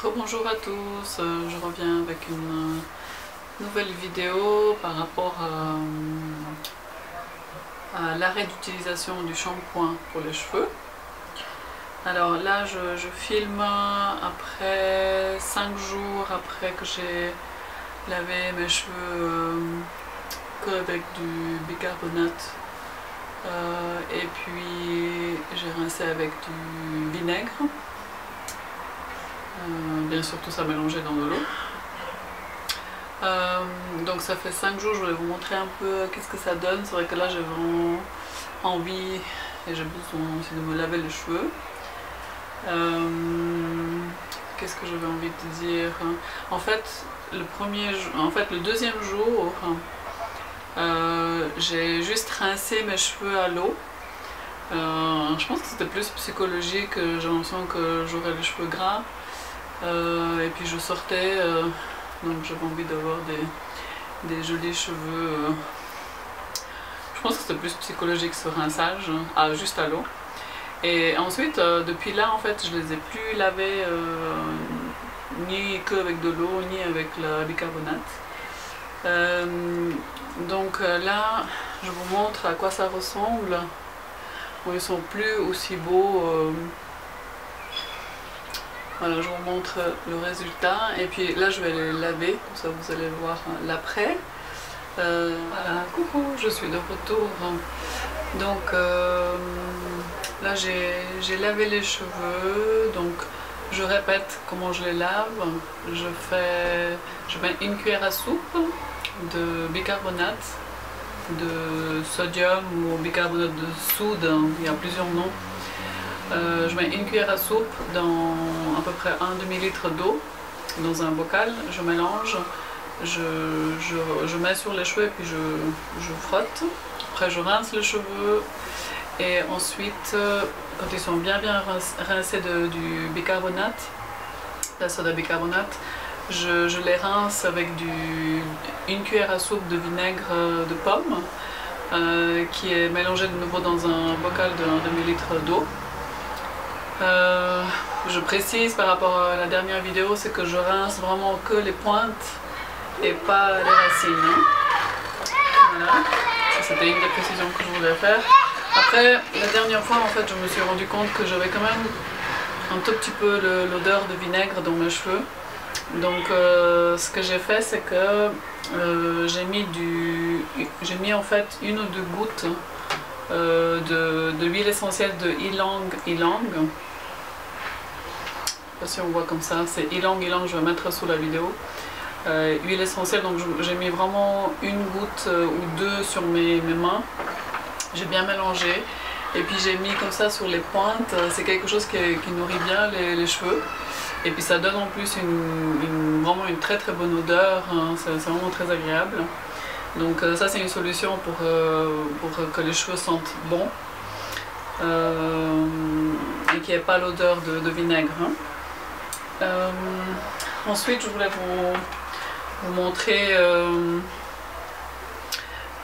Rebonjour à tous, je reviens avec une nouvelle vidéo par rapport à l'arrêt d'utilisation du shampoing pour les cheveux. Alors là je filme après 5 jours après que j'ai lavé mes cheveux qu'avec du bicarbonate et puis j'ai rincé avec du vinaigre. Bien sûr tout ça mélangé dans de l'eau. Donc ça fait 5 jours, je voulais vous montrer un peu qu'est-ce que ça donne. C'est vrai que là j'ai vraiment envie et j'ai besoin aussi de me laver les cheveux. Qu'est-ce que j'avais envie de dire? En fait le deuxième jour, j'ai juste rincé mes cheveux à l'eau. Je pense que c'était plus psychologique, j'ai l'impression que j'aurais les cheveux gras. Et puis je sortais, donc j'avais envie d'avoir des jolis cheveux. Je pense que c'était plus psychologique ce rinçage, juste à l'eau. Et ensuite, depuis là, en fait, je les ai plus lavés ni qu'avec de l'eau, ni avec la bicarbonate. Donc là, je vous montre à quoi ça ressemble. Bon, ils sont plus aussi beaux. Voilà, je vous montre le résultat et puis là je vais les laver, comme ça vous allez voir l'après. Voilà, coucou, je suis de retour. Donc là j'ai lavé les cheveux, donc je répète comment je les lave. Je mets une cuillère à soupe de bicarbonate, de sodium ou bicarbonate de soude, il y a plusieurs noms. Je mets une cuillère à soupe dans à peu près un demi-litre d'eau dans un bocal, je mélange, je mets sur les cheveux et puis je frotte. Après je rince les cheveux et ensuite quand ils sont bien rincés du bicarbonate, la soda bicarbonate, je les rince avec une cuillère à soupe de vinaigre de pomme qui est mélangé de nouveau dans un bocal de 1 demi-litre d'eau. Je précise par rapport à la dernière vidéo, c'est que je rince vraiment que les pointes et pas les racines. Voilà, ça c'était une des précisions que je voulais faire. Après, la dernière fois en fait, je me suis rendu compte que j'avais quand même un tout petit peu l'odeur de vinaigre dans mes cheveux. Donc ce que j'ai fait, c'est que j'ai mis en fait 1 ou 2 gouttes de l'huile essentielle de ylang ylang. Je sais pas si on voit comme ça, c'est ylang ylang, je vais mettre sous la vidéo. Huile essentielle, donc j'ai mis vraiment 1 goutte ou 2 sur mes mains. J'ai bien mélangé et puis j'ai mis comme ça sur les pointes. C'est quelque chose qui nourrit bien les cheveux. Et puis ça donne en plus vraiment une très très bonne odeur, c'est vraiment très agréable. Donc ça c'est une solution pour que les cheveux sentent bon et qu'il n'y ait pas l'odeur de vinaigre. Ensuite je voulais vous montrer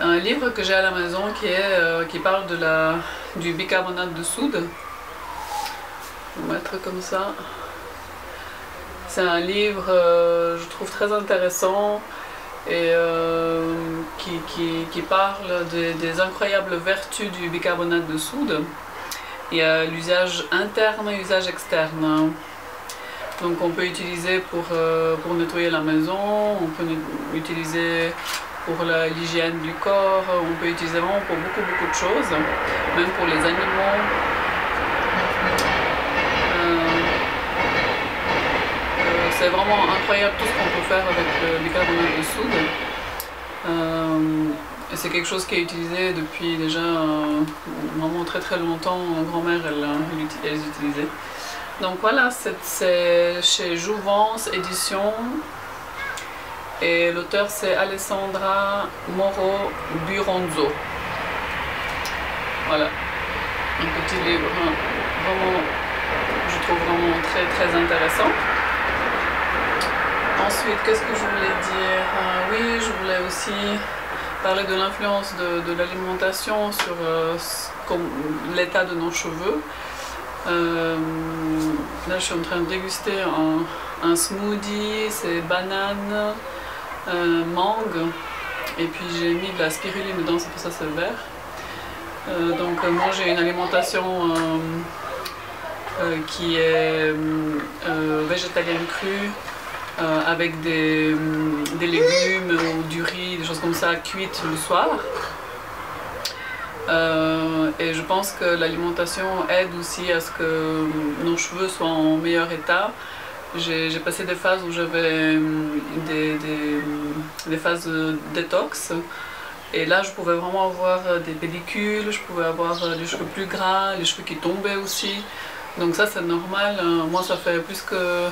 un livre que j'ai à la maison qui parle du bicarbonate de soude. Je vais vous mettre comme ça. C'est un livre je trouve très intéressant et qui parle des incroyables vertus du bicarbonate de soude. Il y a l'usage interne et l'usage externe. Donc on peut utiliser pour nettoyer la maison, on peut l'utiliser pour l'hygiène du corps, on peut utiliser vraiment pour beaucoup de choses, même pour les animaux. C'est vraiment incroyable tout ce qu'on peut faire avec le bicarbonate de soude. C'est quelque chose qui est utilisé depuis déjà vraiment très longtemps. Ma grand-mère elle les utilisait. Donc voilà, c'est chez Jouvence Édition et l'auteur c'est Alessandra Moro Buronzo. Voilà, un petit livre vraiment, je trouve vraiment très intéressant. Ensuite, qu'est-ce que je voulais dire? Oui, je voulais aussi parler de l'influence de l'alimentation sur l'état de nos cheveux. Là je suis en train de déguster un smoothie, c'est banane, mangue, et puis j'ai mis de la spiruline dedans, c'est pour ça que c'est vert. Donc moi j'ai une alimentation qui est végétalienne crue, avec des légumes ou du riz, des choses comme ça cuites le soir. Et je pense que l'alimentation aide aussi à ce que nos cheveux soient en meilleur état. J'ai passé des phases où j'avais des phases de détox. Et là, je pouvais vraiment avoir des pellicules, je pouvais avoir les cheveux plus gras, les cheveux qui tombaient aussi. Donc ça, c'est normal. Moi, ça fait plus que...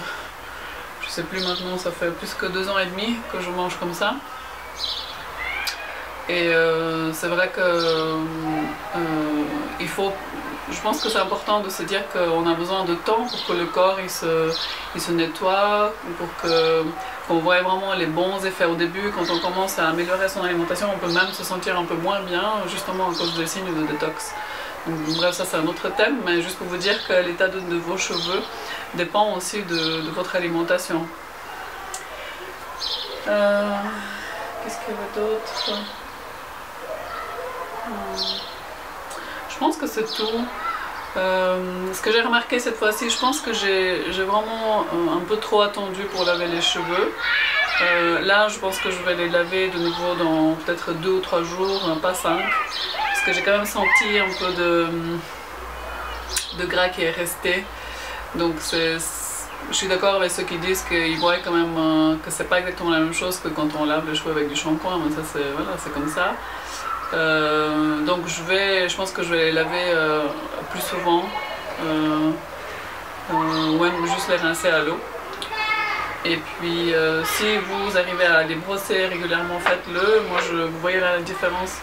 Je sais plus maintenant, ça fait plus que 2 ans et demi que je mange comme ça. Et c'est vrai que il faut... Je pense que c'est important de se dire qu'on a besoin de temps pour que le corps il se nettoie, pour qu'on voit vraiment les bons effets au début. Quand on commence à améliorer son alimentation, on peut même se sentir un peu moins bien, justement à cause des signes de détox. Donc, bref, ça c'est un autre thème, mais juste pour vous dire que l'état de vos cheveux dépend aussi de votre alimentation. Qu'est-ce qu'il y avait d'autre? Je pense que c'est tout. Ce que j'ai remarqué cette fois-ci, je pense que j'ai vraiment un peu trop attendu pour laver les cheveux. Là, je pense que je vais les laver de nouveau dans peut-être 2 ou 3 jours, pas 5. Parce que j'ai quand même senti un peu de gras qui est resté. Donc je suis d'accord avec ceux qui disent qu'ils voient quand même que c'est pas exactement la même chose que quand on lave les cheveux avec du shampoing, mais ça voilà, c'est comme ça. Donc je pense que je vais les laver plus souvent, ou même juste les rincer à l'eau. Et puis si vous arrivez à les brosser régulièrement, faites-le. Moi vous voyez la différence,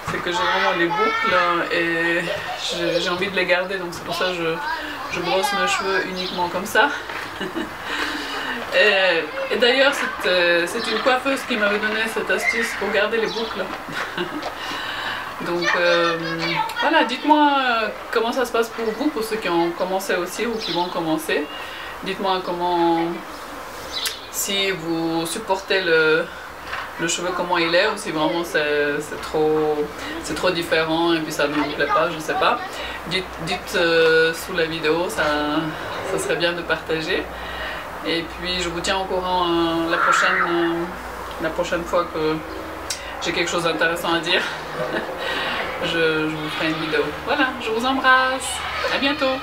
c'est que j'ai vraiment les boucles et j'ai envie de les garder, donc c'est pour ça que je brosse mes cheveux uniquement comme ça. Et d'ailleurs, c'est une coiffeuse qui m'avait donné cette astuce pour garder les boucles. Donc voilà, dites-moi comment ça se passe pour vous, pour ceux qui ont commencé aussi ou qui vont commencer. Dites-moi si vous supportez le cheveu comment il est, ou si vraiment c'est trop différent et puis ça ne vous plaît pas, je sais pas. Dites sous la vidéo, ça serait bien de partager. Et puis je vous tiens au courant la prochaine fois que j'ai quelque chose d'intéressant à dire. Je vous ferai une vidéo. Voilà, je vous embrasse. À bientôt.